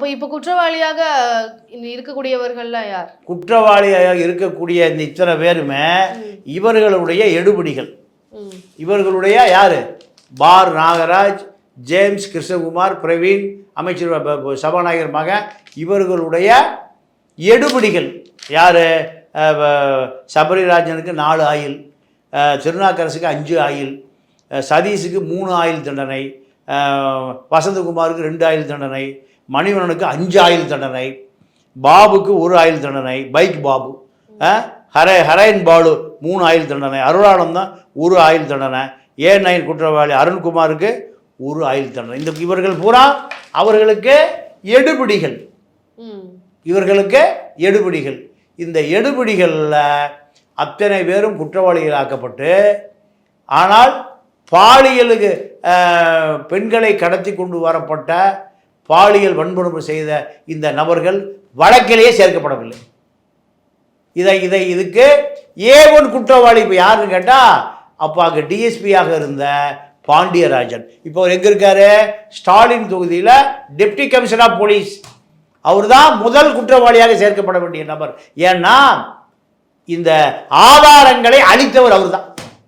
அப்போ இப்போ குற்றவாளியாக இருக்கக்கூடியவர்கள்லாம் யார்? குற்றவாளியாக இருக்கக்கூடிய இந்த இத்தனை பேருமே இவர்களுடைய எடுபிடிகள். இவர்களுடைய யாரு? பார் நாகராஜ், ஜேம்ஸ், கிருஷ்ணகுமார், பிரவீன், அமைச்சர் சபாநாயகர் மகன், இவர்களுடைய எடுபிடிகள். யார்? சபரிராஜனுக்கு 4 ஆயுள், திருநாக்கரசுக்கு 5 ஆயுள், சதீஷுக்கு 3 ஆயுள் தண்டனை, வசந்தகுமாருக்கு 2 ஆயுள் தண்டனை, மணிவண்ணனுக்கு 5 ஆயுள் தண்டனை, பாபுக்கு 1 ஆயுள் தண்டனை, பைக் பாபு, ஹரையன் பாலு 3 ஆயுள் தண்டனை, அருளானந்தம் 1 ஆயுள் தண்டனை, A9 குற்றவாளி அருண்குமாருக்கு 1 ஆயுள் தண்டனை. இந்த இவர்கள் பூரா அவர்களுக்கு எடுபிடிகள். இவர்களுக்கு எடுபிடிகள். இந்த எடுபிடிகளில் அத்தனை பேரும் குற்றவாளிகளாக்கப்பட்டு, ஆனால் பாலியலுக்கு பெண்களை கடத்தி கொண்டு வரப்பட்ட பாலியல் வன்கொடுமை செய்த இந்த நபர்கள் வழக்கிலேயே சேர்க்கப்படவில்லை. இதுக்கு A1 குற்றவாளி இப்போ யாருன்னு கேட்டால், அப்போ அங்கே டிஎஸ்பியாக இருந்த பாண்டியராஜன். இப்போ எங்கே இருக்காரு? ஸ்டாலின் தொகுதியில் டெப்டி கமிஷனர் ஆஃப் போலீஸ். அவர் தான் முதல் குற்றவாளியாக சேர்க்கப்பட வேண்டிய நபர். ஏன்னா இந்த ஆதாரங்களை அளித்தவர் அவர் தான்.